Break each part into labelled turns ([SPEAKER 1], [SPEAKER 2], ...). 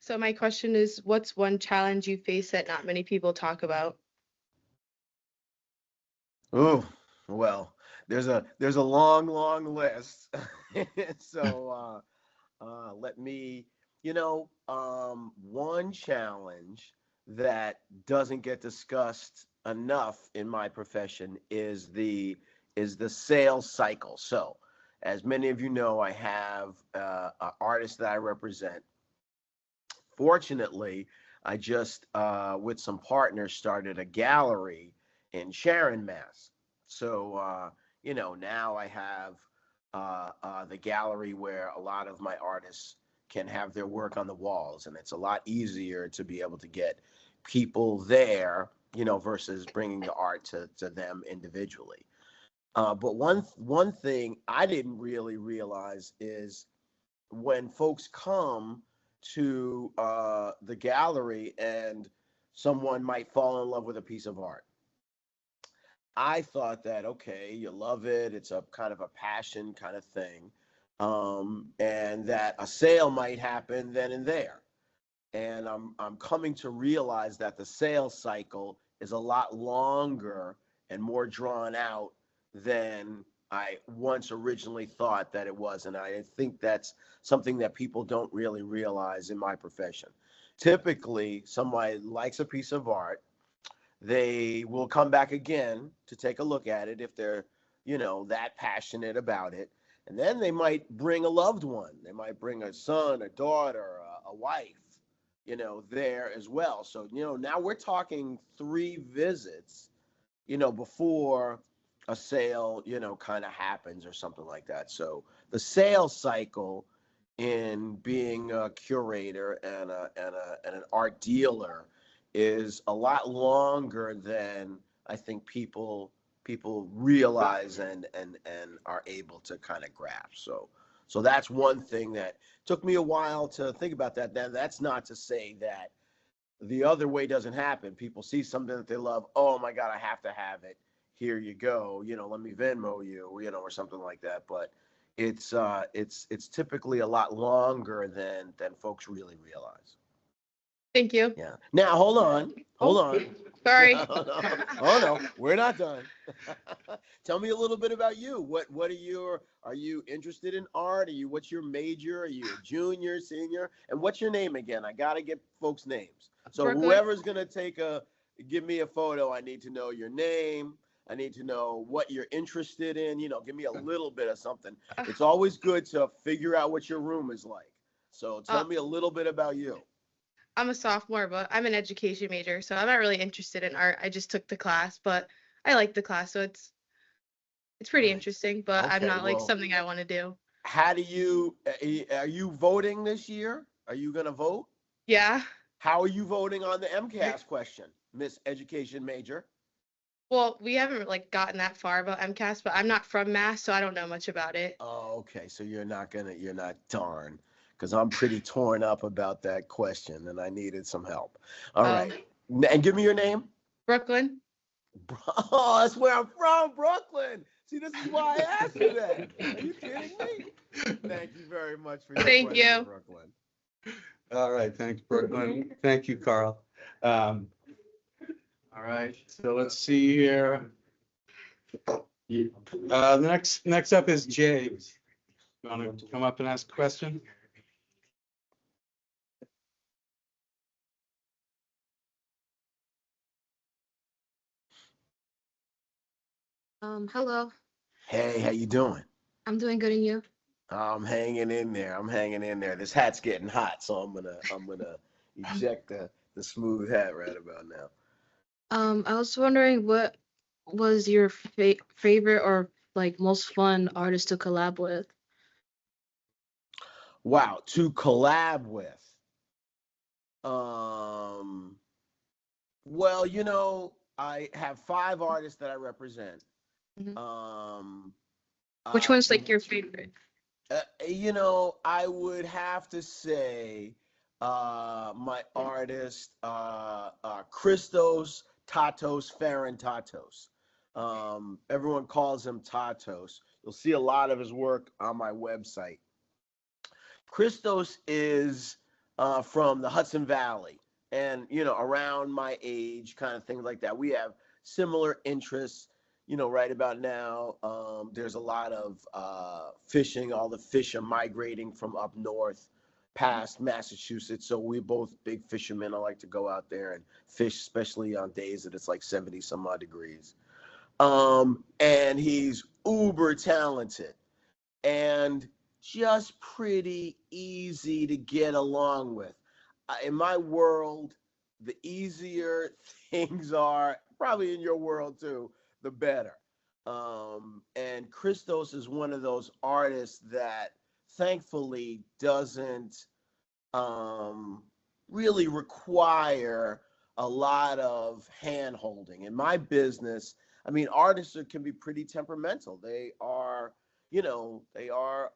[SPEAKER 1] So my question is, what's one challenge you face that not many people talk about?
[SPEAKER 2] Oh, well, there's a long list. So let me, one challenge that doesn't get discussed enough in my profession is the sales cycle. So, as many of you know, I have an artist that I represent. Fortunately, I just with some partners started a gallery in Sharon, Mass. So now I have the gallery where a lot of my artists can have their work on the walls, and it's a lot easier to be able to get people there, versus bringing the art to them individually. But one thing I didn't really realize is when folks come to the gallery and someone might fall in love with a piece of art. I thought that, okay, you love it, it's a kind of a passion kind of thing, and that a sale might happen then and there. And I'm coming to realize that the sales cycle is a lot longer and more drawn out than I once originally thought that it was. And I think that's something that people don't really realize in my profession. Typically, somebody likes a piece of art, they will come back again to take a look at it if they're, that passionate about it. And then they might bring a loved one. They might bring a son, a daughter, a wife, there as well. So, now we're talking 3 visits, before a sale, kind of happens or something like that. So the sales cycle in being a curator and an art dealer is a lot longer than I think people realize and are able to kind of grasp. So that's one thing that took me a while to think about that. That's not to say that the other way doesn't happen. People see something that they love. Oh my God, I have to have it. Here you go. Let me Venmo you, or something like that. But it's typically a lot longer than folks really realize.
[SPEAKER 1] Thank you.
[SPEAKER 2] Yeah. Now hold on. Hold
[SPEAKER 1] Oh,
[SPEAKER 2] on.
[SPEAKER 1] sorry.
[SPEAKER 2] Oh no, we're not done. Tell me a little bit about you. What are you interested in art? What's your major? Are you a junior, senior? And what's your name again? I gotta get folks' names. So
[SPEAKER 1] Brooklyn.
[SPEAKER 2] whoever's gonna give me a photo, I need to know your name. I need to know what you're interested in. Give me a little bit of something. It's always good to figure out what your room is like. So tell
[SPEAKER 1] Uh,
[SPEAKER 2] me a little bit about you.
[SPEAKER 1] I'm a sophomore, but I'm an education major, so I'm not really interested in art. I just took the class, but I like the class, so it's pretty
[SPEAKER 2] Nice.
[SPEAKER 1] interesting, but I'm
[SPEAKER 2] Okay,
[SPEAKER 1] not like
[SPEAKER 2] well,
[SPEAKER 1] something I want to do.
[SPEAKER 2] how do you are you voting this year? Are you going to vote?
[SPEAKER 1] Yeah.
[SPEAKER 2] How are you voting on the MCAS question, Miss Education Major?
[SPEAKER 1] Well, we haven't like gotten that far about MCAS, but I'm not from Mass, so I don't know much about it.
[SPEAKER 2] Oh, okay. So you're not darn, because I'm pretty torn up about that question and I needed some help. All
[SPEAKER 1] Um,
[SPEAKER 2] right. And give me your name.
[SPEAKER 1] Brooklyn.
[SPEAKER 2] Oh, that's where I'm from, Brooklyn. See, this is why I asked you that. Are you kidding me? Thank you very much for your
[SPEAKER 1] Thank
[SPEAKER 2] question,
[SPEAKER 1] you.
[SPEAKER 2] Brooklyn.
[SPEAKER 3] All right, thanks, Brooklyn. Thank you, Carl. Um, all right, so let's see here. Next up is Jay. You want to come up and ask a question?
[SPEAKER 4] Hello.
[SPEAKER 2] Hey, how you doing?
[SPEAKER 4] I'm doing good, and you?
[SPEAKER 2] I'm hanging in there. I'm hanging in there. This hat's getting hot, so I'm gonna eject the smooth hat right about now.
[SPEAKER 4] I was wondering what was your favorite or like most fun artist to collab with?
[SPEAKER 2] Wow, to collab with. Um, well, I have 5 artists that I represent.
[SPEAKER 4] Mhm.
[SPEAKER 2] Um,
[SPEAKER 4] Which one's
[SPEAKER 2] the
[SPEAKER 4] like your favorite?
[SPEAKER 2] I would have to say my artist Christos Tatos Farron Tatos. Everyone calls him Tatos. You'll see a lot of his work on my website. Christos is from the Hudson Valley and, around my age, kind of things like that. We have similar interests. Right about now, there's a lot of fishing. All the fish are migrating from up north past Massachusetts. So we're both big fishermen. I like to go out there and fish, especially on days that it's like 70 some odd degrees. And he's uber talented and just pretty easy to get along with. In my world, the easier things are, probably in your world too, the better. And Christos is one of those artists that thankfully doesn't really require a lot of hand holding. In my business, I mean, artists can be pretty temperamental. They are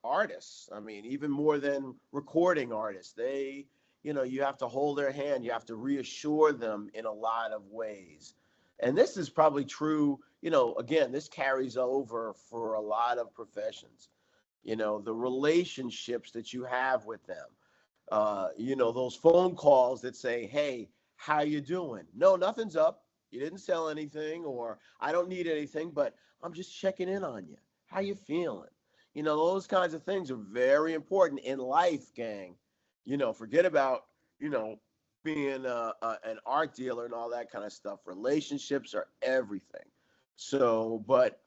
[SPEAKER 2] artists. I mean, even more than recording artists. You have to hold their hand. You have to reassure them in a lot of ways. And this is probably true, again, this carries over for a lot of professions. The relationships that you have with them. Those phone calls that say, hey, how you doing? No, nothing's up. You didn't sell anything, or I don't need anything, but I'm just checking in on you. How you feeling? Those kinds of things are very important in life, gang. Forget about, being an art dealer and all that kind of stuff. Relationships are everything. So, but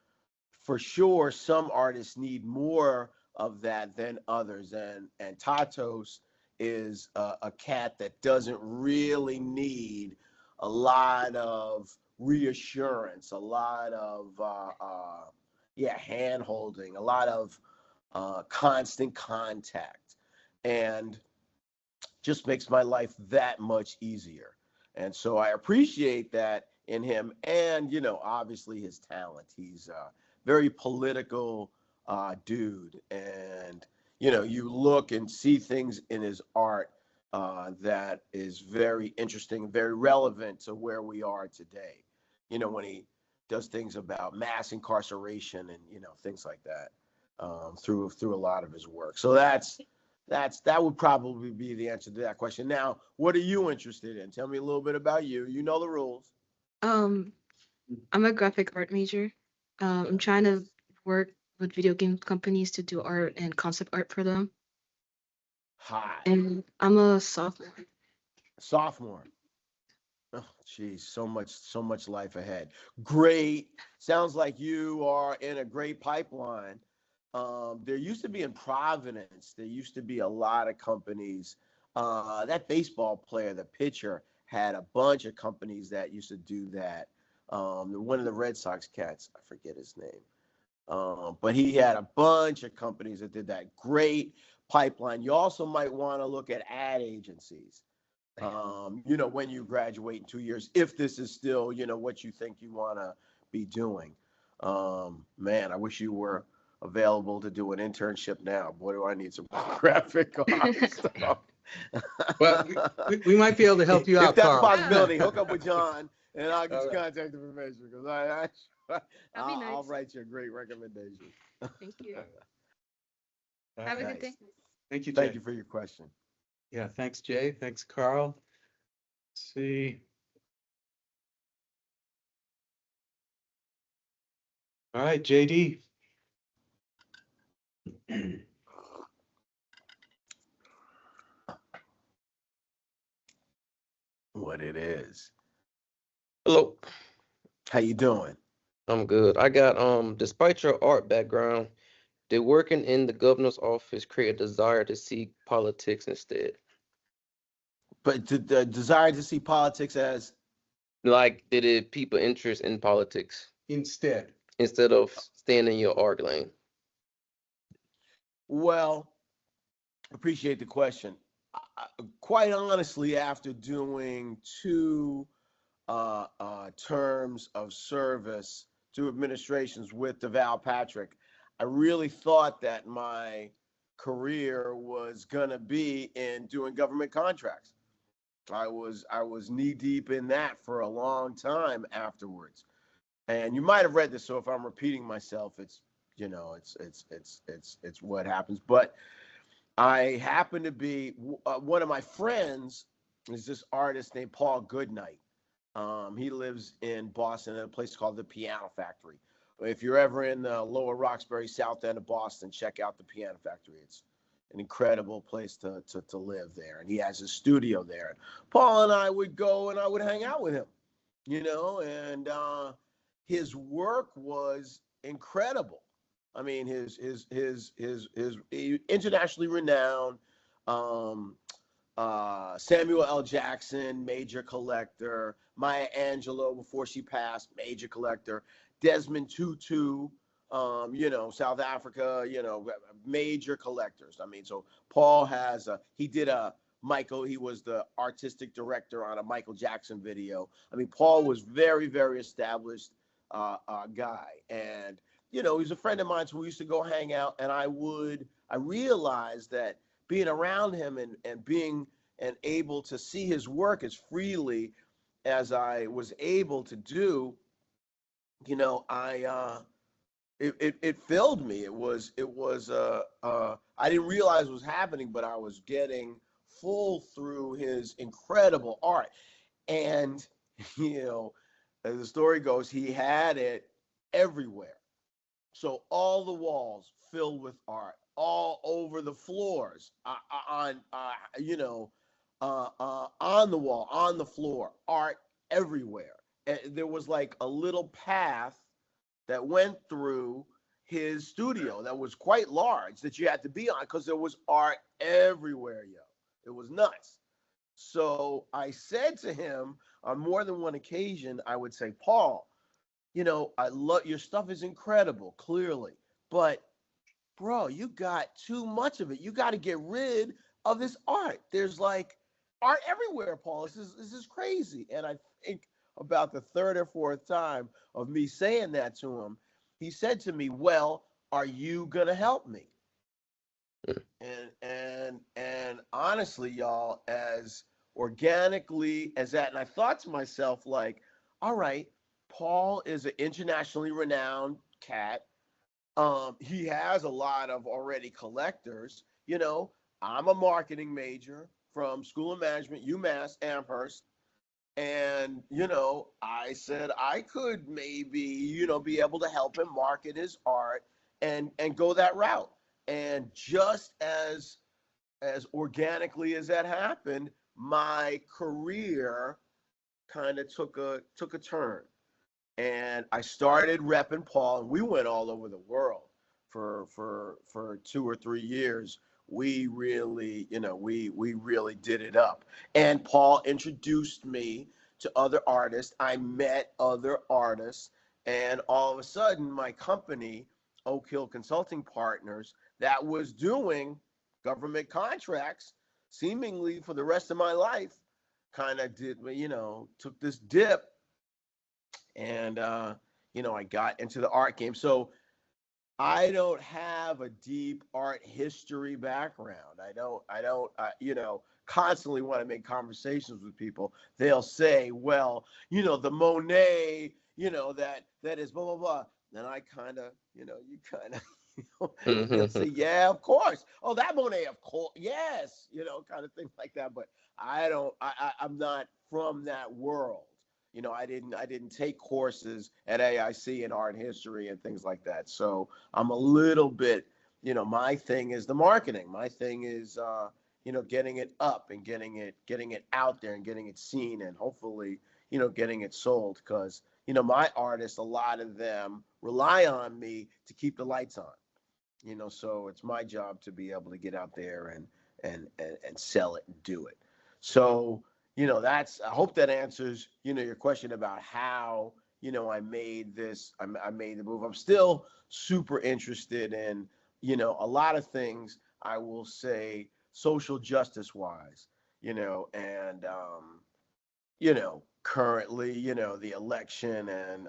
[SPEAKER 2] for sure, some artists need more of that than others. And Tatos is a cat that doesn't really need a lot of reassurance, a lot of hand holding, a lot of constant contact, and just makes my life that much easier. And so I appreciate that in him, and obviously his talent. He's a very political dude, and you look and see things in his art that is very interesting, very relevant to where we are today. When he does things about mass incarceration and things like that through a lot of his work. So that would probably be the answer to that question. Now, what are you interested in? Tell me a little bit about you. You know the rules.
[SPEAKER 4] Um, I'm a graphic art major. I'm trying to work with video game companies to do art and concept art for them.
[SPEAKER 2] Hot.
[SPEAKER 4] And I'm a sophomore.
[SPEAKER 2] Sophomore. Oh, geez, so much life ahead. Great. Sounds like you are in a great pipeline. There used to be in Provenance, there used to be a lot of companies. That baseball player, the pitcher, had a bunch of companies that used to do that. One of the Red Sox cats, I forget his name. But he had a bunch of companies that did that. Great pipeline. You also might want to look at ad agencies. When you graduate in 2 years, if this is still, what you think you want to be doing. Man, I wish you were available to do an internship now. Boy, do I need some graphic art stuff.
[SPEAKER 3] Well, we might be able to help you
[SPEAKER 2] If
[SPEAKER 3] out,
[SPEAKER 2] that's
[SPEAKER 3] Carl.
[SPEAKER 2] a possibility, hook up with John and I'll get
[SPEAKER 3] All
[SPEAKER 2] your
[SPEAKER 3] right.
[SPEAKER 2] contact information because
[SPEAKER 1] That'd be
[SPEAKER 2] I'll
[SPEAKER 1] nice.
[SPEAKER 2] write you a great recommendation.
[SPEAKER 1] Thank you.
[SPEAKER 3] All
[SPEAKER 1] Have a
[SPEAKER 3] right.
[SPEAKER 1] good day.
[SPEAKER 3] Thank you, Jay.
[SPEAKER 2] Thank you for your question.
[SPEAKER 3] Yeah, thanks, Jay. Thanks, Carl. Let's see. All right, JD.
[SPEAKER 2] What it is.
[SPEAKER 5] Hello,
[SPEAKER 2] How you doing?
[SPEAKER 5] I'm good. I got despite your art background, did working in the governor's office create a desire to seek politics instead?
[SPEAKER 2] But the desire to see politics as
[SPEAKER 5] Like, did it pique an interest in politics
[SPEAKER 3] Instead.
[SPEAKER 5] instead of staying in your art lane?
[SPEAKER 2] well, appreciate the question. Quite honestly, after doing two terms of service, two administrations with DeVal Patrick, I really thought that my career was gonna be in doing government contracts. I was knee deep in that for a long time afterwards. And you might have read this, so if I'm repeating myself, it's it's what happens. But I happen to be one of my friends is this artist named Paul Goodnight. He lives in Boston at a place called the Piano Factory. If you're ever in the Lower Roxbury, South End of Boston, check out the Piano Factory. It's an incredible place to live there. And he has his studio there. And Paul and I would go and I would hang out with him, and his work was incredible. I mean, his internationally renowned um, Samuel L. Jackson, major collector. Maya Angelou, before she passed, major collector. Desmond Tutu, South Africa, major collectors. I mean, so Paul he was the artistic director on a Michael Jackson video. I mean, Paul was very, very established guy. And, he's a friend of mine, so we used to go hang out. And I realized that being around him and being and able to see his work as freely as I was able to do, it filled me. I didn't realize what was happening, but I was getting full through his incredible art. And, as the story goes, he had it everywhere. So all the walls filled with art, all over the floors, on the wall, on the floor, art everywhere. And there was like a little path that went through his studio that was quite large that you had to be on because there was art everywhere, yo. It was nuts. So I said to him on more than one occasion, I would say, Paul, I love your stuff is incredible, clearly, but bro, you got too much of it. You got to get rid of this art. There's like art everywhere, Paul. This is crazy. And I think about the third or fourth time of me saying that to him, he said to me, well, are you gonna help me? And honestly, y'all, as organically as that, and I thought to myself, like, all right, Paul is an internationally renowned cat. He has a lot of already collectors. I'm a marketing major from School of Management, UMass Amherst. And, I said I could maybe, be able to help him market his art and go that route. And just as organically as that happened, my career kind of took a turn. And I started repping Paul, and we went all over the world for 2 or 3 years. We really, we really did it up. And Paul introduced me to other artists. I met other artists, and all of a sudden, my company, Oak Hill Consulting Partners, that was doing government contracts, seemingly for the rest of my life, kind of took this dip. And I got into the art game. So I don't have a deep art history background. I don't constantly want to make conversations with people. They'll say, well, the Monet, that is blah blah blah. Then I kind of, they'll say, yeah, of course. Oh, that Monet, of course, yes, kind of things like that. But I'm not from that world. I didn't take courses at AIC in art history and things like that. So I'm a little bit, my thing is the marketing. My thing is, getting it up and getting it out there and getting it seen and hopefully, getting it sold. Because, my artists, a lot of them rely on me to keep the lights on, so it's my job to be able to get out there and sell it and do it. So, I hope that answers, your question about how, I made I made the move. I'm still super interested in, a lot of things, I will say, social justice wise, and, currently, the election and,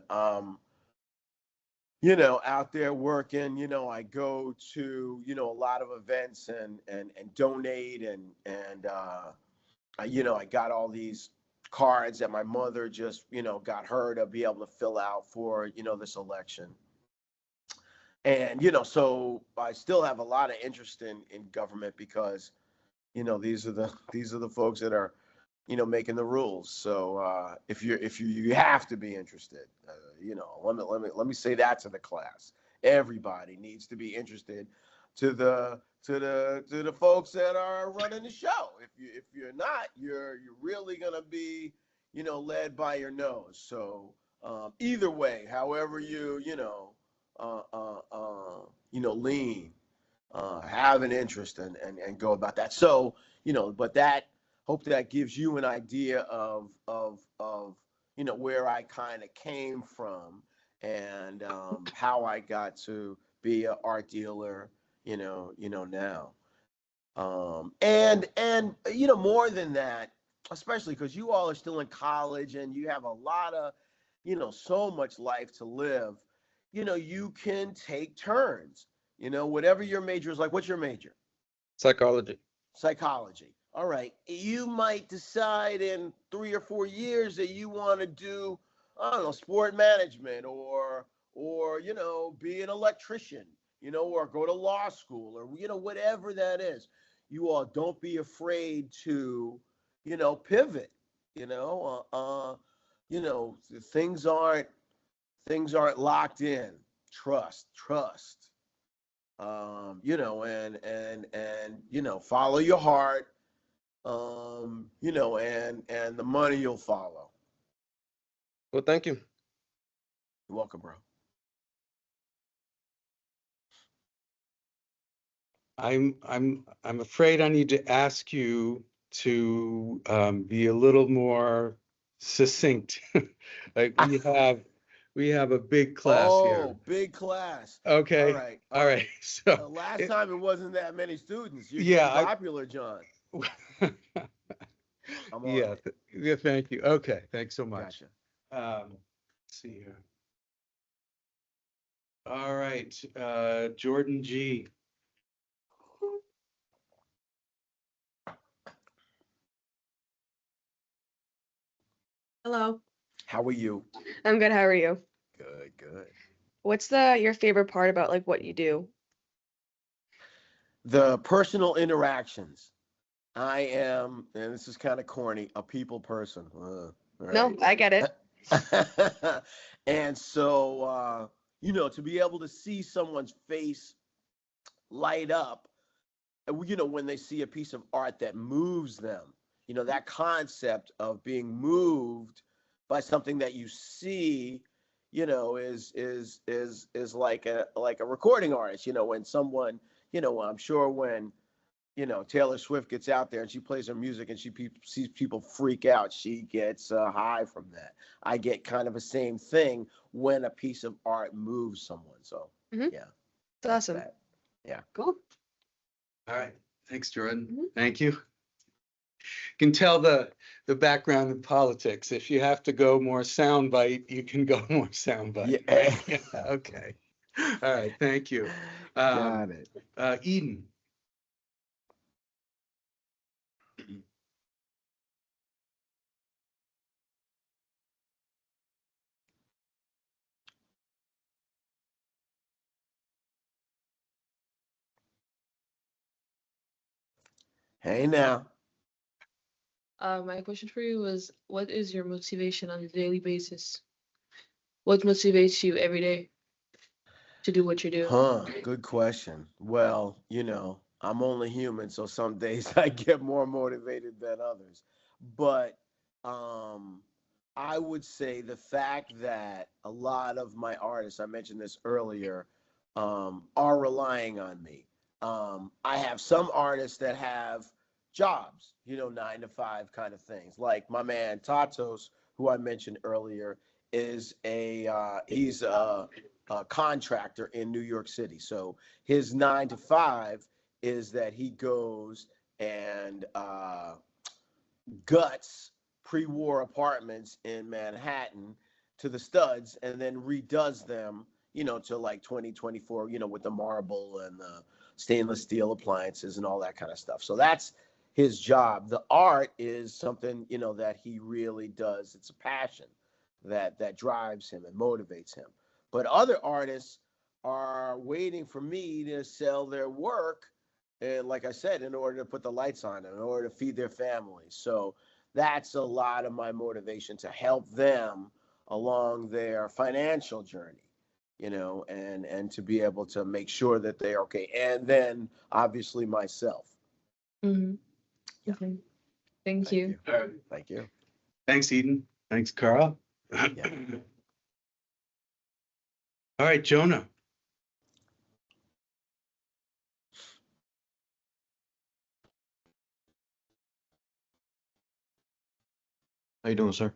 [SPEAKER 2] out there working, I go to, a lot of events and donate and I got all these cards that my mother just, got her to be able to fill out for, this election. And, so I still have a lot of interest in government because, these are the folks that are, making the rules. So if you have to be interested, let me say that to the class. Everybody needs to be interested to the folks that are running the show. If you're not, you're really gonna be, led by your nose. So either way, however lean, have an interest and go about that. So, but hope that gives you an idea of where I kind of came from and how I got to be an art dealer, now. And more than that, especially because you all are still in college and you have a lot of, so much life to live, you can take turns, whatever your major is. Like, what's your major?
[SPEAKER 5] Psychology.
[SPEAKER 2] Psychology. All right. You might decide in 3 or 4 years that you want to do, I don't know, sport management or be an electrician, or go to law school or, whatever that is. You all don't be afraid to, pivot, you know, uh, you know, things aren't locked in. Trust. And follow your heart. And the money you'll follow.
[SPEAKER 5] Well, thank you.
[SPEAKER 2] You're welcome, bro.
[SPEAKER 3] I'm afraid I need to ask you to be a little more succinct. Like we have a big class here.
[SPEAKER 2] Oh, big class.
[SPEAKER 3] Okay.
[SPEAKER 2] All right.
[SPEAKER 3] All right. So
[SPEAKER 2] Last time it wasn't that many students. You're
[SPEAKER 3] yeah,
[SPEAKER 2] getting popular, John. I'm on
[SPEAKER 3] yeah,
[SPEAKER 2] it.
[SPEAKER 3] yeah, thank you. Okay, thanks so much.
[SPEAKER 2] Gotcha.
[SPEAKER 3] Let's see here. All right, Jordan G.
[SPEAKER 6] Hello.
[SPEAKER 2] How are you?
[SPEAKER 6] I'm good. How are you?
[SPEAKER 2] Good.
[SPEAKER 6] What's your favorite part about like what you do?
[SPEAKER 2] The personal interactions. I am, and this is kind of corny, a people person.
[SPEAKER 6] No, I get it.
[SPEAKER 2] And so, to be able to see someone's face light up, when they see a piece of art that moves them, that concept of being moved by something that you see, is like a recording artist, when someone, I'm sure when Taylor Swift gets out there and she plays her music and she sees people freak out, she gets a high from that. I get kind of the same thing when a piece of art moves someone. So, yeah.
[SPEAKER 6] It's awesome.
[SPEAKER 2] That. Yeah.
[SPEAKER 6] Cool.
[SPEAKER 3] All right, thanks, Jordan.
[SPEAKER 6] Mhm.
[SPEAKER 3] Thank you. Can tell the background in politics. If you have to go more soundbite, you can go more soundbite.
[SPEAKER 2] Yeah.
[SPEAKER 3] Yeah, okay. All right, thank you.
[SPEAKER 2] Got it.
[SPEAKER 3] Eden.
[SPEAKER 2] Hey now.
[SPEAKER 4] My question for you was, what is your motivation on a daily basis? What motivates you every day to do what you do?
[SPEAKER 2] Good question. Well, I'm only human, so some days I get more motivated than others. But I would say the fact that a lot of my artists, I mentioned this earlier, are relying on me. I have some artists that have jobs, 9 to 5 kind of things. Like my man Tatos, who I mentioned earlier, is he's a contractor in New York City. So his 9 to 5 is that he goes and guts pre-war apartments in Manhattan to the studs and then redoes them, to like 2024, with the marble and the stainless steel appliances and all that kind of stuff. So that's his job. The art is something, that he really does. It's a passion that drives him and motivates him. But other artists are waiting for me to sell their work. And like I said, in order to put the lights on, in order to feed their families. So that's a lot of my motivation to help them along their financial journey, and to be able to make sure that they're okay. And then obviously myself.
[SPEAKER 4] Mm-hmm.
[SPEAKER 2] Yeah.
[SPEAKER 4] Okay. Thank
[SPEAKER 2] Thank
[SPEAKER 4] you.
[SPEAKER 2] you.
[SPEAKER 3] All right.
[SPEAKER 2] Thank you.
[SPEAKER 3] Thanks, Eden. Thanks, Carl.
[SPEAKER 2] Yeah.
[SPEAKER 3] All right, Jonah.
[SPEAKER 7] How you doing, sir?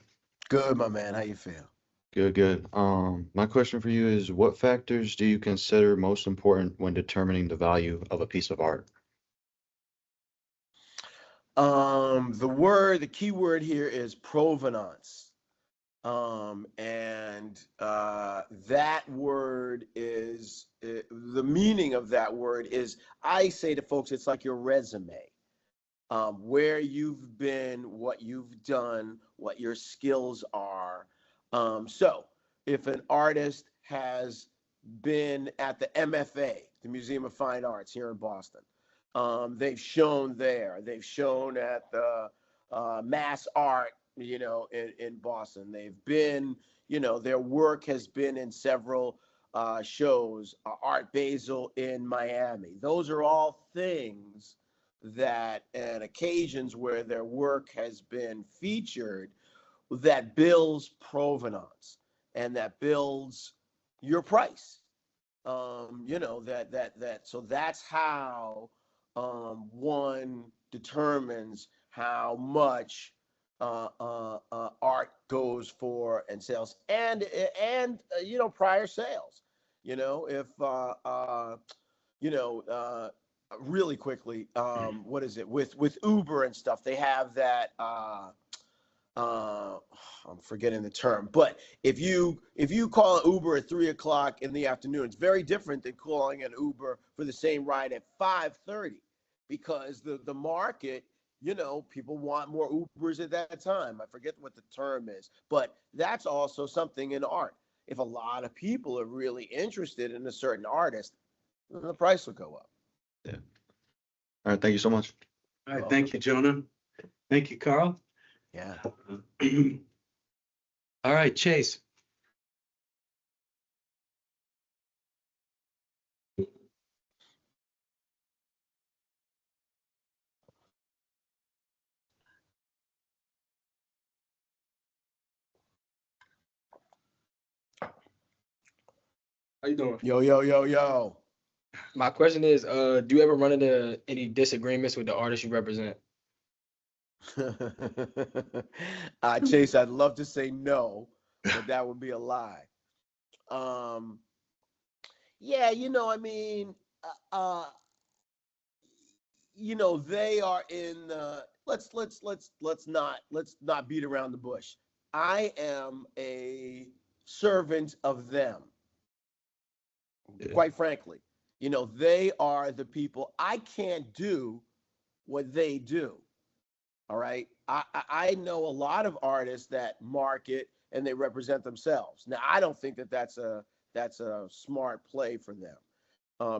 [SPEAKER 2] Good, my man. How you feel?
[SPEAKER 7] Good, good. My question for you is, what factors do you consider most important when determining the value of a piece of art?
[SPEAKER 2] The key word here is provenance. And that word is the meaning of that word is, I say to folks, it's like your resume. Where you've been, what you've done, what your skills are. So if an artist has been at the MFA, the Museum of Fine Arts here in Boston, they've shown there, they've shown at the Mass Art, in Boston. They've been, their work has been in several shows, Art Basel in Miami. Those are all things that, and occasions where their work has been featured, that builds provenance and that builds your price. So that's how one determines how much art goes for and sales, and prior sales. If you know, really quickly, what is it with Uber and stuff? They have that. Uh, I'm forgetting the term, but if you call an Uber at 3 o'clock in the afternoon, it's very different than calling an Uber for the same ride at 5:30, because the market, people want more Ubers at that time. I forget what the term is, but that's also something in art. If a lot of people are really interested in a certain artist, the price will go up.
[SPEAKER 7] Yeah. All right, thank you so much.
[SPEAKER 3] All right, thank you, Jonah. Thank you, Carl.
[SPEAKER 2] Yeah.
[SPEAKER 3] All right, Chase.
[SPEAKER 8] How you doing?
[SPEAKER 2] Yo, yo, yo, yo.
[SPEAKER 8] My question is, do you ever run into any disagreements with the artist you represent?
[SPEAKER 2] Chase, I'd love to say no, but that would be a lie. Um, yeah, I mean, uh, they are in. Let's not beat around the bush. I am a servant of them.
[SPEAKER 3] Yeah.
[SPEAKER 2] Quite frankly, they are the people. I can't do what they do. All right. I know a lot of artists that market and they represent themselves. Now, I don't think that that's a smart play for them,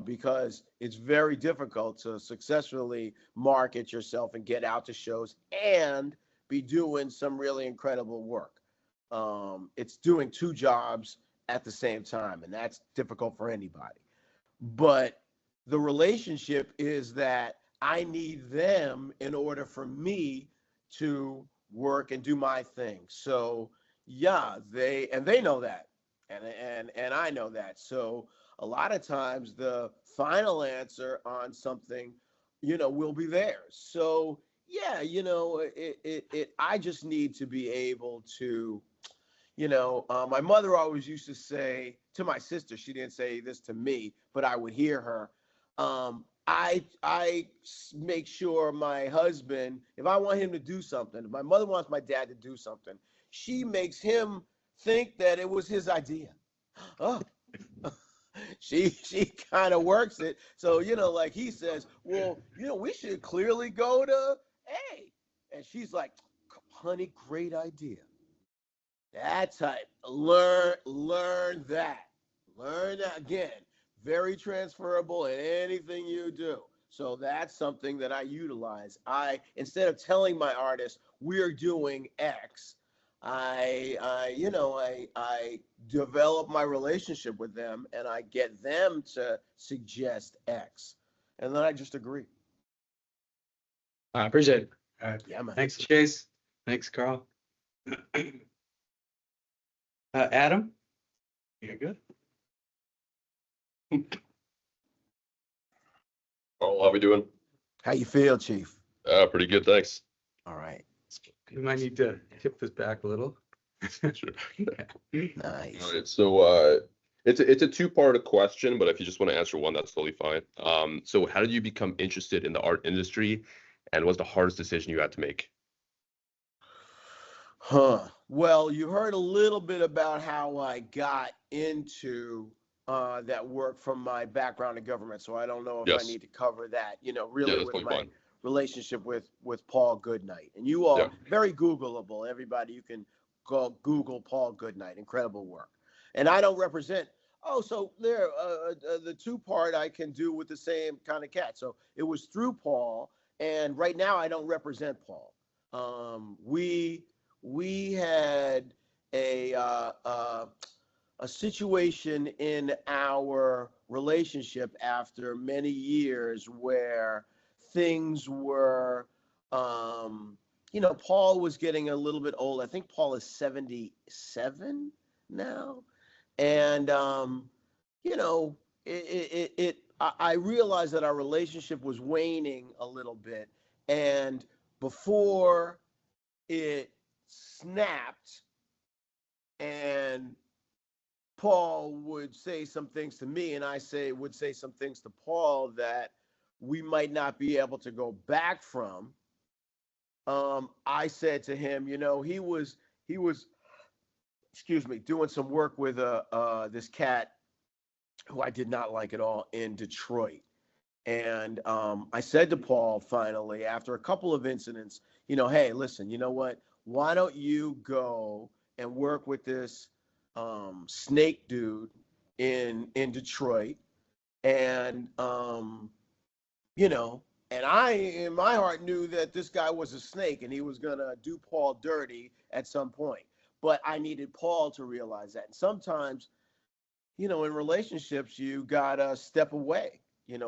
[SPEAKER 2] because it's very difficult to successfully market yourself and get out to shows and be doing some really incredible work. It's doing two jobs at the same time, and that's difficult for anybody. But the relationship is that I need them in order for me to work and do my thing. So yeah, they know that, and I know that. So a lot of times the final answer on something, will be theirs. So yeah, I just need to be able to, my mother always used to say to my sister, she didn't say this to me, but I would hear her. I make sure my husband, if I want him to do something, if my mother wants my dad to do something, she makes him think that it was his idea. Oh, she kind of works it. So, like he says, well, we should clearly go to A. And she's like, honey, great idea. That type. Learn that. Learn that again. very transferable in anything you do. So that's something that I utilize. Instead of telling my artists we're doing X, I develop my relationship with them and I get them to suggest X, and then I just agree.
[SPEAKER 8] I appreciate it.
[SPEAKER 3] All right.
[SPEAKER 2] Yeah, man.
[SPEAKER 3] Thanks, Chase. Thanks, Carl. Adam? You're good?
[SPEAKER 9] Oh, how we doing?
[SPEAKER 2] How you feel, Chief?
[SPEAKER 9] Pretty good, thanks.
[SPEAKER 2] All right.
[SPEAKER 3] You might need to tip this back a little.
[SPEAKER 9] Sure.
[SPEAKER 2] Nice.
[SPEAKER 9] All right, so it's a two-part question, but if you just want to answer one, that's totally fine. So how did you become interested in the art industry, and what was the hardest decision you had to make?
[SPEAKER 2] Well, you heard a little bit about how I got into that work from my background in government, so I don't know if I
[SPEAKER 9] Yes.
[SPEAKER 2] need to cover that,
[SPEAKER 9] Yeah,
[SPEAKER 2] really
[SPEAKER 9] that's
[SPEAKER 2] with
[SPEAKER 9] totally
[SPEAKER 2] my
[SPEAKER 9] fine.
[SPEAKER 2] relationship with Paul Goodnight. And you all,
[SPEAKER 9] Yeah.
[SPEAKER 2] very Googleable. Everybody, you can go Google Paul Goodnight, incredible work. And I don't represent, so there, the two-part I can do with the same kind of cat. So it was through Paul, and right now I don't represent Paul. We had a situation in our relationship after many years where things were, Paul was getting a little bit old. I think Paul is 77 now. And, I realized that our relationship was waning a little bit. And before it snapped, and Paul would say some things to me, and would say some things to Paul that we might not be able to go back from. I said to him, he was, excuse me, doing some work with this cat who I did not like at all in Detroit. And I said to Paul finally, after a couple of incidents, hey, listen, you know what? Why don't you go and work with this snake dude in Detroit? And and I in my heart knew that this guy was a snake and he was gonna do Paul dirty at some point. But I needed Paul to realize that. And sometimes, in relationships, you gotta step away,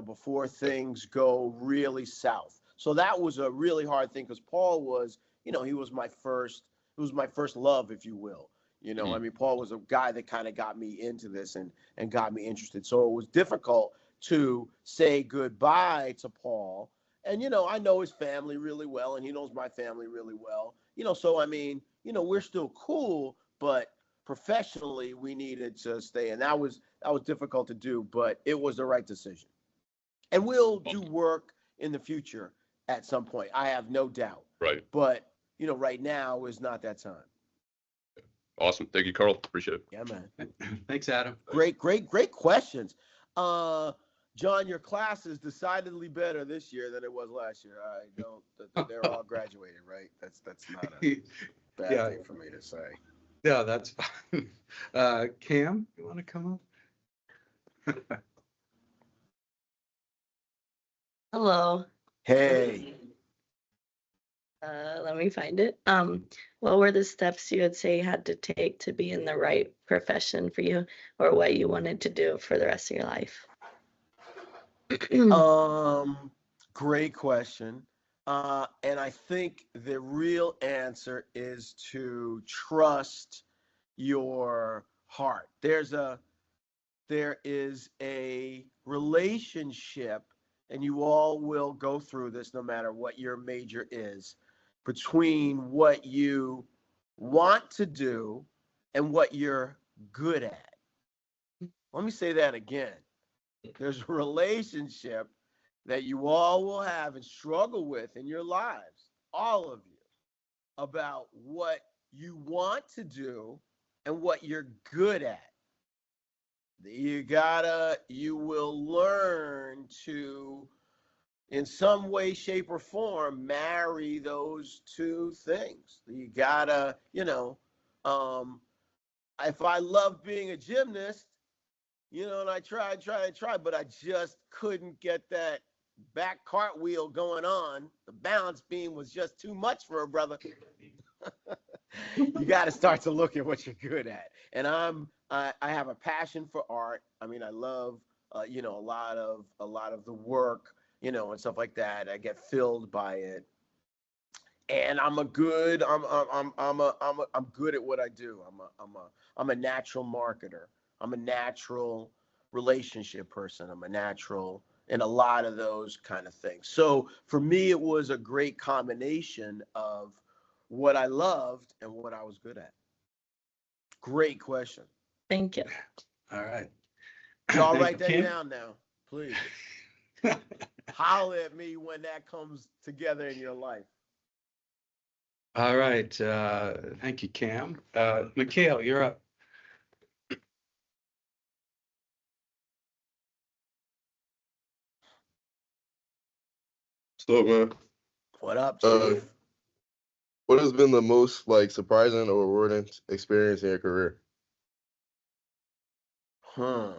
[SPEAKER 2] before things go really south. So that was a really hard thing because Paul was, he was my first, it was my first love, if you will. I mean, Paul was a guy that kind of got me into this and got me interested. So it was difficult to say goodbye to Paul. And, I know his family really well, and he knows my family really well. So I mean, we're still cool, but professionally we needed to stay, and that was difficult to do, but it was the right decision. And we'll do work in the future at some point, I have no doubt.
[SPEAKER 9] Right.
[SPEAKER 2] But right now is not that time.
[SPEAKER 9] Awesome. Thank you, Carl. Appreciate it.
[SPEAKER 2] Yeah, man.
[SPEAKER 3] Thanks, Adam.
[SPEAKER 2] Great questions. John, your class is decidedly better this year than it was last year. I don't. They're all graduated, right? That's not a bad thing for me to say.
[SPEAKER 3] Yeah, that's fine. Cam, you want to come up?
[SPEAKER 10] Hello.
[SPEAKER 2] Hey.
[SPEAKER 10] Let me find it. What were the steps you would say you had to take to be in the right profession for you, or what you wanted to do for the rest of your life?
[SPEAKER 2] Great question. And I think the real answer is to trust your heart. There is a relationship, and you all will go through this no matter what your major is, between what you want to do and what you're good at. Let me say that again. There's a relationship that you all will have and struggle with in your lives, all of you, about what you want to do and what you're good at. You will learn to, in some way, shape, or form, marry those two things. You gotta, if I love being a gymnast, and I tried, but I just couldn't get that back cartwheel going on. The balance beam was just too much for a brother. You got to start to look at what you're good at. And I have a passion for art. I mean, I love a lot of the work, and stuff like that. I get filled by it. And I'm good at what I do. I'm a natural marketer. I'm a natural relationship person. I'm a natural in a lot of those kind of things. So for me, it was a great combination of what I loved and what I was good at. Great question.
[SPEAKER 10] Thank you.
[SPEAKER 3] All right.
[SPEAKER 2] Y'all
[SPEAKER 3] Thank
[SPEAKER 2] write
[SPEAKER 3] you,
[SPEAKER 2] that
[SPEAKER 3] Kim.
[SPEAKER 2] down now, please. Holler at me when that comes together in your life.
[SPEAKER 3] All right. Thank you, Cam. Mikhail, you're up.
[SPEAKER 9] So, man,
[SPEAKER 2] What up,
[SPEAKER 9] uh,
[SPEAKER 2] Chief?
[SPEAKER 9] what has been the most like surprising or rewarding experience in your career?
[SPEAKER 2] Well,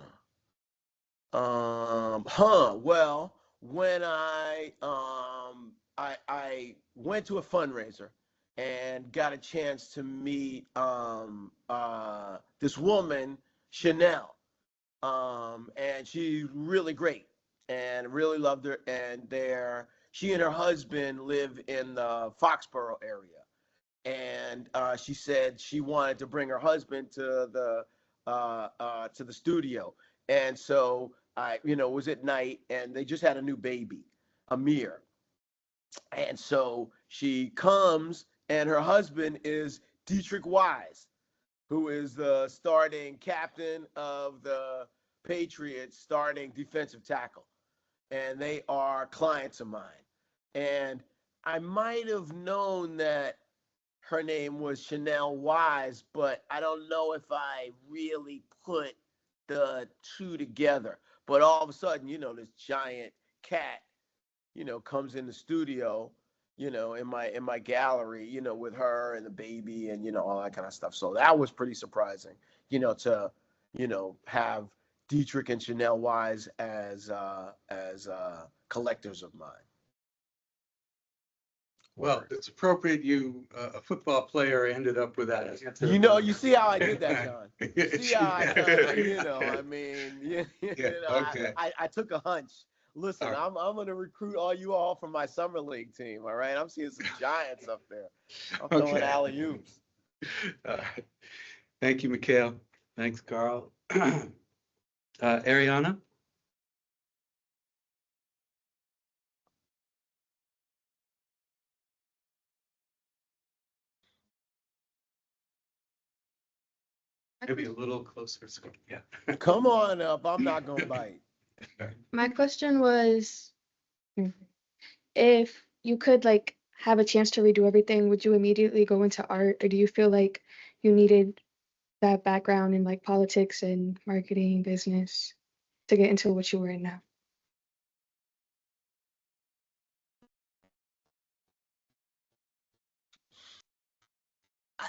[SPEAKER 2] when I went to a fundraiser and got a chance to meet this woman, Chanel. And she's really great and really loved her. And she and her husband live in the Foxborough area. And she said she wanted to bring her husband to the studio. And so it was at night, and they just had a new baby, Amir. And so she comes, and her husband is Dietrich Wise, who is the starting captain of the Patriots, starting defensive tackle. And they are clients of mine. And I might have known that her name was Chanel Wise, but I don't know if I really put the two together. But all of a sudden, this giant cat, comes in the studio, in my gallery, with her and the baby and, all that kind of stuff. So that was pretty surprising, to, have Dietrich and Chanel Wise as collectors of mine.
[SPEAKER 3] Well, it's appropriate a football player ended up with that answer.
[SPEAKER 2] You see how I did that, John. You see how I kind of, I mean,
[SPEAKER 3] okay.
[SPEAKER 2] I took a hunch. Listen,
[SPEAKER 3] All right.
[SPEAKER 2] I'm going to recruit all from my summer league team. All right, I'm seeing some giants up there. I'm throwing alley-oops.
[SPEAKER 3] All right. Thank you, Mikhail. Thanks, Carl. Ariana? Maybe a little closer. Yeah.
[SPEAKER 2] Come on up. I'm not going to bite.
[SPEAKER 6] My question was, if you could like have a chance to redo everything, would you immediately go into art, or do you feel like you needed that background in like politics and marketing, business to get into what you were in now?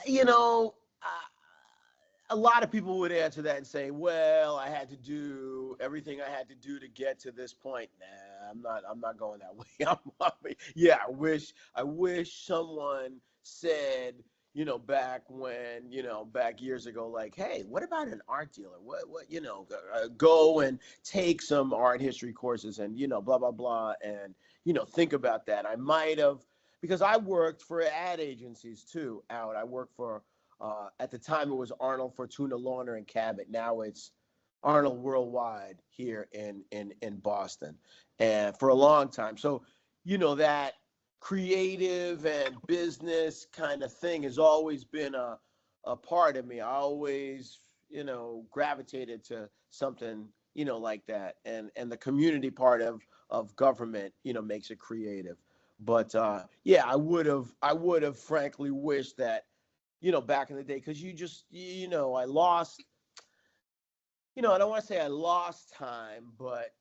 [SPEAKER 2] You know, a lot of people would answer that and say, well, I had to do everything I had to do to get to this point. Nah, I'm not going that way. Yeah, I wish someone said, back when, back years ago, like, hey, what about an art dealer? Go and take some art history courses and, blah, blah, blah. And, think about that. I might have, because I worked for ad agencies too, out. I worked for, at the time, it was Arnold, Fortuna, Launer, and Cabot. Now it's Arnold Worldwide here in Boston, and for a long time. So, that creative and business kind of thing has always been a part of me. I always, gravitated to something, like that, and the community part of government, makes it creative. But yeah, I would have frankly wished that, back in the day, because I lost, I don't want to say I lost time, but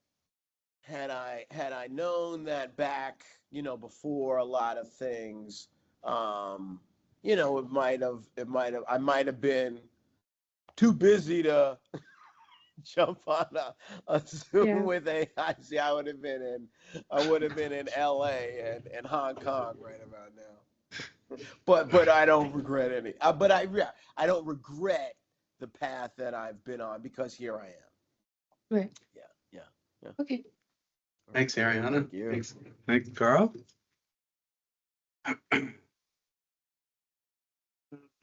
[SPEAKER 2] had I known that back, before a lot of things, I might have been too busy to jump on a Zoom
[SPEAKER 6] Yeah.
[SPEAKER 2] with AIC, I would have been in LA and Hong Kong right about now. But I don't regret any. Yeah, I don't regret the path that I've been on because here I am.
[SPEAKER 6] Right.
[SPEAKER 2] Yeah.
[SPEAKER 6] Okay.
[SPEAKER 3] Thanks, Ariana.
[SPEAKER 2] Thank you.
[SPEAKER 3] Thanks, Carl.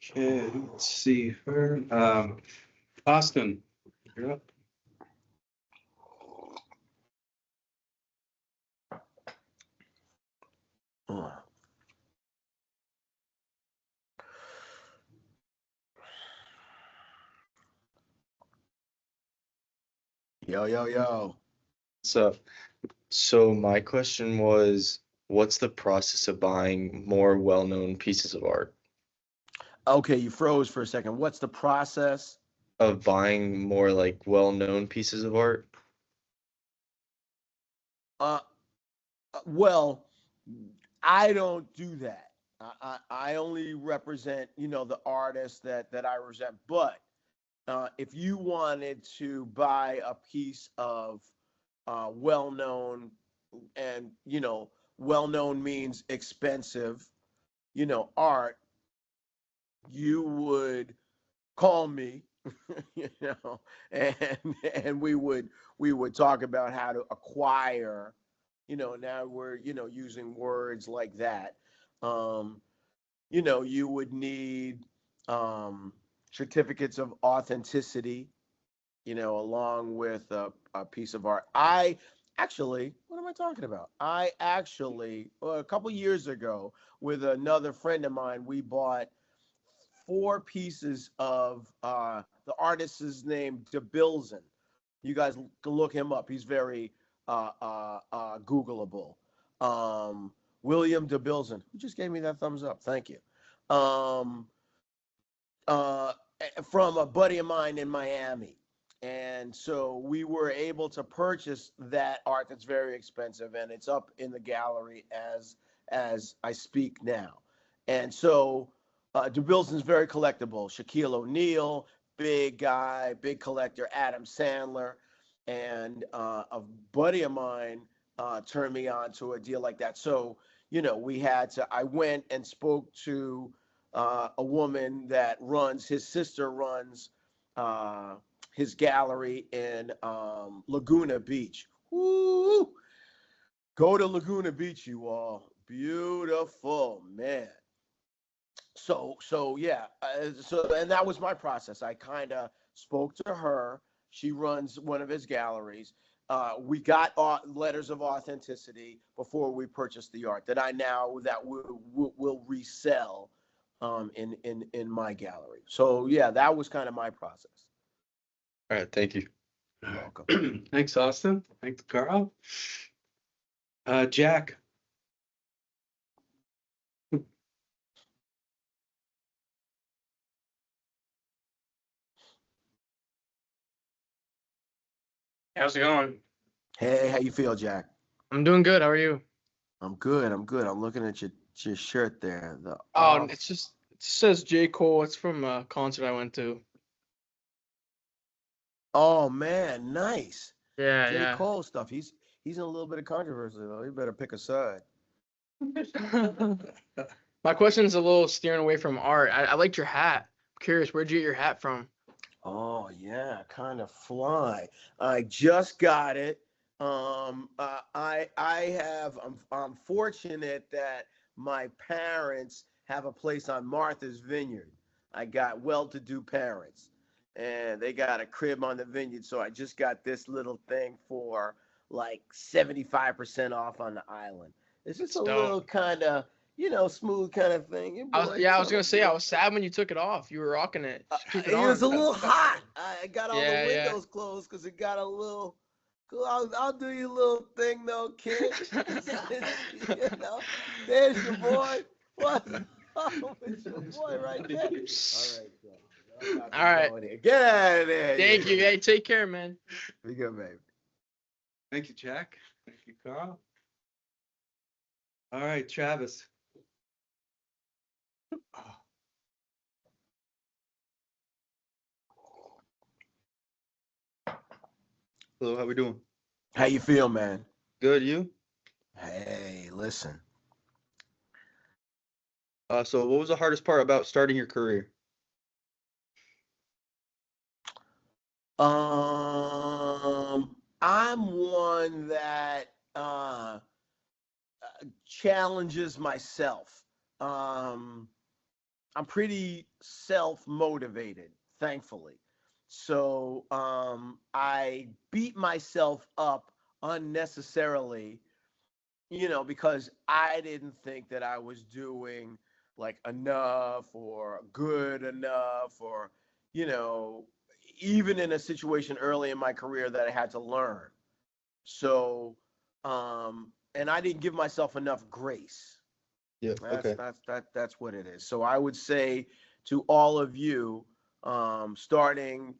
[SPEAKER 3] Okay, let's see her. Austin, you're up.
[SPEAKER 2] Yo.
[SPEAKER 11] So my question was, what's the process of buying more well-known pieces of art?
[SPEAKER 2] Okay, you froze for a second. What's the process?
[SPEAKER 11] Of buying more like well-known pieces of art?
[SPEAKER 2] Well, I don't do that. I only represent, the artists that I represent. But if you wanted to buy a piece of well-known, and well-known means expensive, art, you would call me, and we would talk about how to acquire. Now we're using words like that. You would need certificates of authenticity, along with a piece of art. What am I talking about? A couple years ago, with another friend of mine, we bought 4 pieces of the artist's name, DeBilzen. You guys can look him up. He's very Googleable. William DeBilzen, who just gave me that thumbs up. Thank you. From a buddy of mine in Miami. And so we were able to purchase that art that's very expensive, and it's up in the gallery as I speak now. And so DeBilson's very collectible. Shaquille O'Neal, big guy, big collector. Adam Sandler. And a buddy of mine turned me on to a deal like that. So, I went and spoke to a woman that his sister runs his gallery in Laguna Beach. Woo! Go to Laguna Beach, you all. Beautiful, man. So yeah. And that was my process. I kind of spoke to her. She runs one of his galleries. We got letters of authenticity before we purchased the art that will resell in my gallery. So yeah, that was kind of my process.
[SPEAKER 11] All right, thank you.
[SPEAKER 2] You're welcome.
[SPEAKER 3] Thanks, Austin. Thanks, Carl. Jack.
[SPEAKER 8] How's it going?
[SPEAKER 2] Hey, how you feel, Jack?
[SPEAKER 8] I'm doing good. How are you?
[SPEAKER 2] I'm good. I'm looking at your shirt there.
[SPEAKER 8] It says J. Cole. It's from a concert I went to.
[SPEAKER 2] Oh man, nice.
[SPEAKER 8] Yeah,
[SPEAKER 2] J.
[SPEAKER 8] yeah.
[SPEAKER 2] Cole stuff. He's in a little bit of controversy though. You better pick a side.
[SPEAKER 8] My question's a little steering away from art. I liked your hat. I'm curious, where'd you get your hat from?
[SPEAKER 2] Oh yeah, kind of fly. I just got it. I'm fortunate that my parents have a place on Martha's Vineyard. I got well-to-do parents, and they got a crib on the vineyard. So I just got this little thing for like 75% off on the island. It's just
[SPEAKER 8] That's
[SPEAKER 2] a
[SPEAKER 8] dope.
[SPEAKER 2] little kind of, smooth kind of thing. Your
[SPEAKER 8] I
[SPEAKER 2] boy,
[SPEAKER 8] was gonna say I was sad when you took it off. You were rocking it. Just keep it
[SPEAKER 2] It
[SPEAKER 8] on.
[SPEAKER 2] was a little hot. I got all
[SPEAKER 8] Yeah,
[SPEAKER 2] the
[SPEAKER 8] yeah.
[SPEAKER 2] windows closed because it got a little. I'll do your little thing though, kid. There's your boy. What? Oh, it's your boy right there. All right, so
[SPEAKER 8] All right.
[SPEAKER 2] get out of there.
[SPEAKER 8] Thank you. Hey, take care, man.
[SPEAKER 2] Be good, baby.
[SPEAKER 3] Thank you, Jack. Thank you, Carl. All right, Travis.
[SPEAKER 7] Hello, how we doing?
[SPEAKER 2] How you feel, man?
[SPEAKER 7] Good, you?
[SPEAKER 2] Hey, listen.
[SPEAKER 7] So what was the hardest part about starting your career?
[SPEAKER 2] I'm one that challenges myself. Um, I'm pretty self-motivated, thankfully. So I beat myself up unnecessarily, because I didn't think that I was doing like enough or good enough or, you know, even in a situation early in my career that I had to learn. So, and I didn't give myself enough grace.
[SPEAKER 7] Yeah,
[SPEAKER 2] That's
[SPEAKER 7] okay.
[SPEAKER 2] that's that that's what it is. So I would say to all of you, starting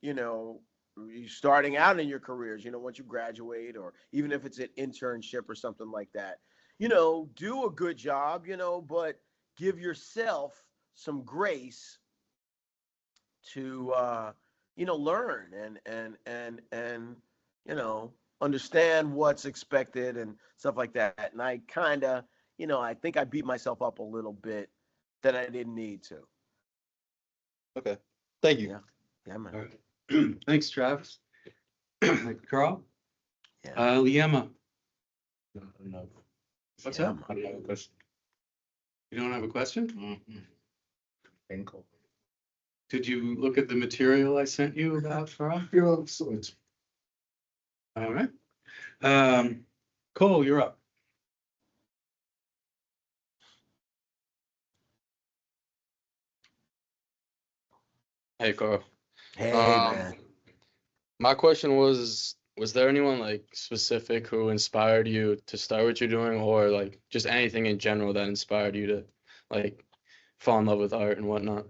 [SPEAKER 2] out in your careers, once you graduate, or even if it's an internship or something like that, do a good job, but give yourself some grace to learn and understand what's expected and stuff like that. And I kind of, I think I beat myself up a little bit that I didn't need to.
[SPEAKER 7] Okay. Thank you.
[SPEAKER 2] Yeah. Yeah, man.
[SPEAKER 3] All right. Thanks, Travis. Carl?
[SPEAKER 2] Yeah.
[SPEAKER 3] Liema,
[SPEAKER 8] No.
[SPEAKER 3] what's
[SPEAKER 2] Yeah,
[SPEAKER 3] up?
[SPEAKER 2] man.
[SPEAKER 8] I don't have a question.
[SPEAKER 3] You don't have a question?
[SPEAKER 8] Mm-hmm. Ankle.
[SPEAKER 3] Did you look at the material I sent you about Carl?
[SPEAKER 8] Yeah, so it's
[SPEAKER 3] All right. Cole, you're up.
[SPEAKER 5] Hey, Carl.
[SPEAKER 2] Hey,
[SPEAKER 5] Um,
[SPEAKER 2] man.
[SPEAKER 5] my question was there anyone like specific who inspired you to start what you're doing, or like just anything in general that inspired you to like fall in love with art and whatnot?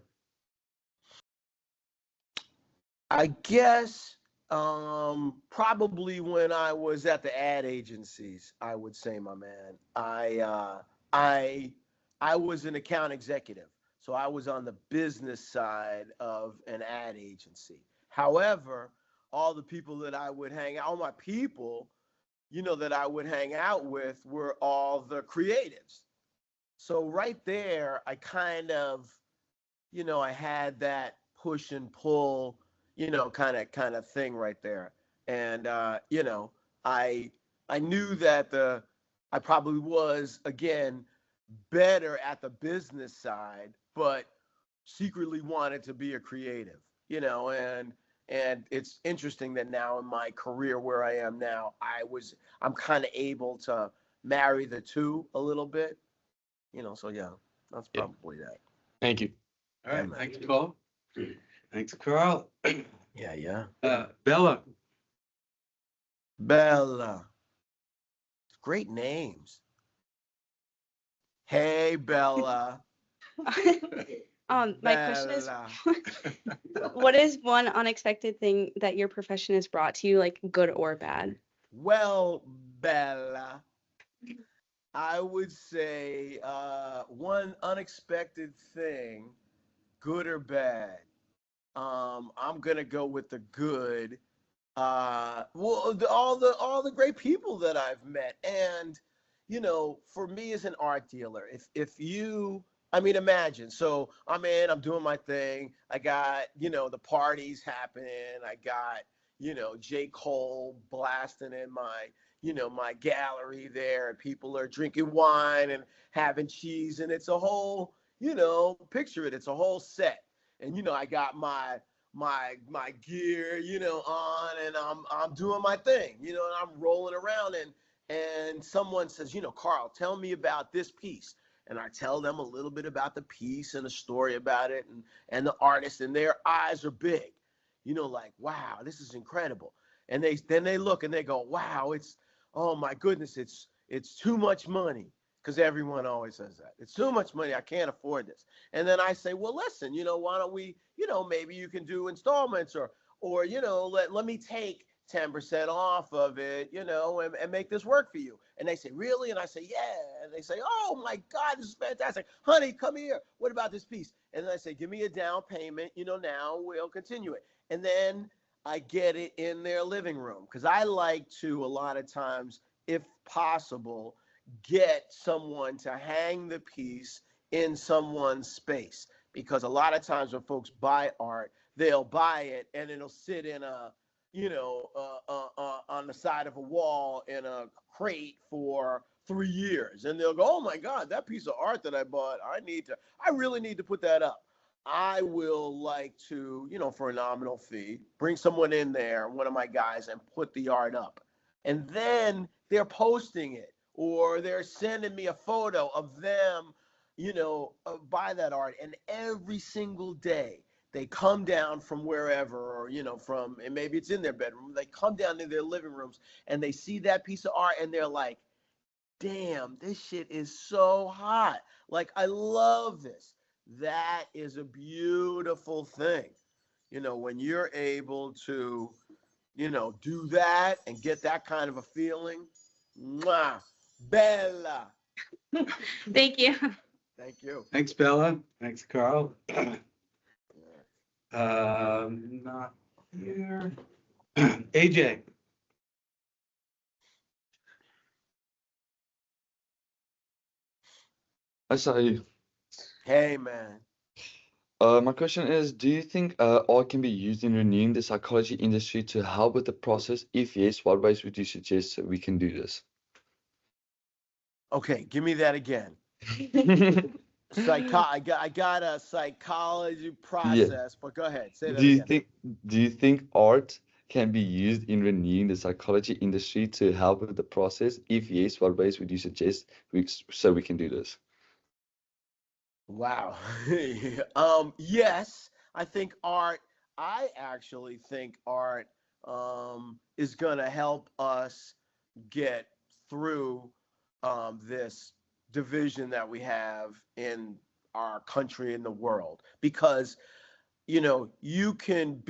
[SPEAKER 2] I guess probably when I was at the ad agencies, I would say, my man. I was an account executive, so I was on the business side of an ad agency. However, all the people that I would hang out, all my people, that I would hang out with were all the creatives. So right there, I kind of, I had that push and pull, kind of thing right there. And I I knew that I probably was again better at the business side, but secretly wanted to be a creative, and it's interesting that now in my career where I am now, I'm kind of able to marry the two a little bit, so yeah, that's
[SPEAKER 5] Yeah.
[SPEAKER 2] probably that.
[SPEAKER 5] Thank you.
[SPEAKER 3] All
[SPEAKER 2] Yeah,
[SPEAKER 3] right.
[SPEAKER 2] man.
[SPEAKER 3] Thanks, Cole. Thanks, Carl.
[SPEAKER 2] Yeah, yeah.
[SPEAKER 3] Bella.
[SPEAKER 2] Bella. Great names. Hey, Bella.
[SPEAKER 12] My question is,
[SPEAKER 2] Bella.
[SPEAKER 12] what is one unexpected thing that your profession has brought to you, like good or bad?
[SPEAKER 2] Well, Bella, I would say one unexpected thing, good or bad. I'm gonna go with the good. All the great people that I've met, and for me as an art dealer, if you, I mean, imagine. So I'm doing my thing. I got the parties happening. I got J. Cole blasting in my gallery there, and people are drinking wine and having cheese, and it's a whole picture it. It's a whole set, and I got my gear, on, and I'm doing my thing, and I'm rolling around, and someone says, Carl, tell me about this piece. And I tell them a little bit about the piece and a story about it, and the artist, and their eyes are big, like, wow, this is incredible. And then they look and they go, wow, oh my goodness, it's too much money. Because everyone always says that. It's too much money. I can't afford this. And then I say, well, listen, why don't we, maybe you can do installments, or let me take 10% off of it, and make this work for you. And they say, really? And I say, yeah. And they say, oh my God, this is fantastic. Honey, come here. What about this piece? And then I say, give me a down payment, now we'll continue it. And then I get it in their living room because I like to, a lot of times, if possible, get someone to hang the piece in someone's space. Because a lot of times when folks buy art, they'll buy it and it'll sit in a, on the side of a wall in a crate for 3 years. And they'll go, oh my God, that piece of art that I bought, I really need to put that up. I will like to, for a nominal fee, bring someone in there, one of my guys, and put the art up. And then they're posting it or they're sending me a photo of them, by that art. And every single day they come down from wherever, or, and maybe it's in their bedroom, they come down to their living rooms and they see that piece of art and they're like, damn, this shit is so hot. Like, I love this. That is a beautiful thing. When you're able to, do that and get that kind of a feeling. Mwah, Bella.
[SPEAKER 12] Thank you.
[SPEAKER 2] Thank you.
[SPEAKER 3] Thanks, Bella. Thanks, Carl. Not here. AJ.
[SPEAKER 7] I saw you.
[SPEAKER 2] Hey, man.
[SPEAKER 7] My question is, do you think art can be used in renewing the psychology industry to help with the process? If yes, what ways would you suggest we can do this?
[SPEAKER 2] Okay, give me that again. I got a psychology process, but go ahead. Say that again.
[SPEAKER 7] Do you think art can be used in renewing the psychology industry to help with the process? If yes, what ways would you suggest so we can do this?
[SPEAKER 2] Wow. Yes, I actually think art is going to help us get through this division that we have in our country and the world, because you can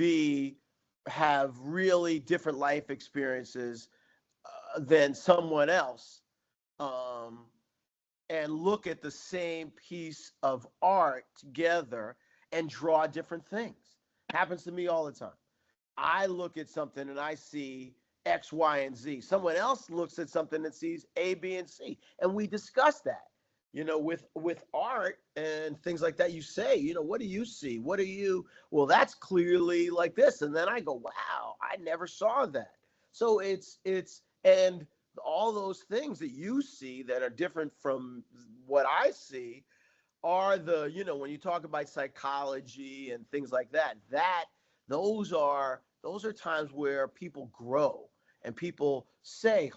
[SPEAKER 2] have really different life experiences than someone else, um, and look at the same piece of art together and draw different things. Happens to me all the time. I look at something and I see X, Y, and Z. Someone else looks at something and sees A, B, and C. And we discuss that. With art and things like that, you say, what do you see? Well, that's clearly like this. And then I go, wow, I never saw that. So and all those things that you see that are different from what I see are when you talk about psychology and things like that, those are times where people grow and people say,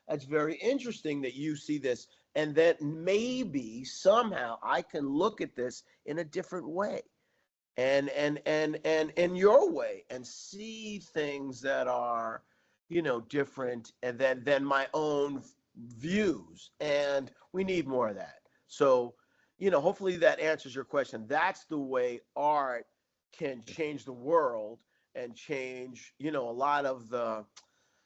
[SPEAKER 2] that's very interesting that you see this. And that maybe somehow I can look at this in a different way and in your way and see things that are, different and than my own views. And we need more of that. So, hopefully that answers your question. That's the way art can change the world and change, a lot of the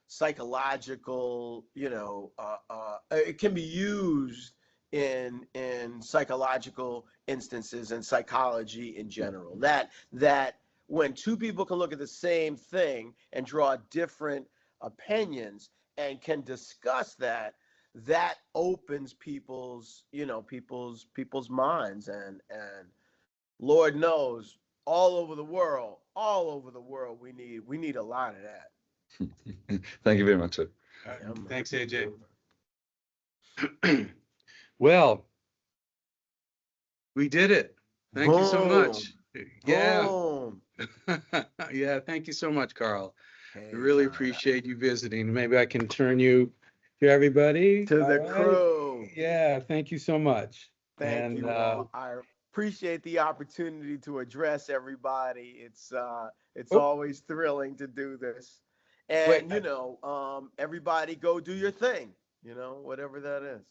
[SPEAKER 2] psychological, it can be used in psychological instances and psychology in general. That when two people can look at the same thing and draw different opinions and can discuss that opens people's minds, and Lord knows all over the world we need a lot of that.
[SPEAKER 7] Thank you very much, sir.
[SPEAKER 3] Thanks, AJ. Well, we did it. Thank you so much. Yeah.
[SPEAKER 2] Boom.
[SPEAKER 3] Yeah, thank you so much, Carl.
[SPEAKER 2] Hey,
[SPEAKER 3] We really
[SPEAKER 2] John.
[SPEAKER 3] appreciate you visiting. Maybe I can turn you to everybody.
[SPEAKER 2] To the
[SPEAKER 3] All right.
[SPEAKER 2] crew.
[SPEAKER 3] Yeah, thank you so much.
[SPEAKER 2] Thank you all. I appreciate the opportunity to address everybody. It's always thrilling to do this. And everybody go do your thing, whatever that is.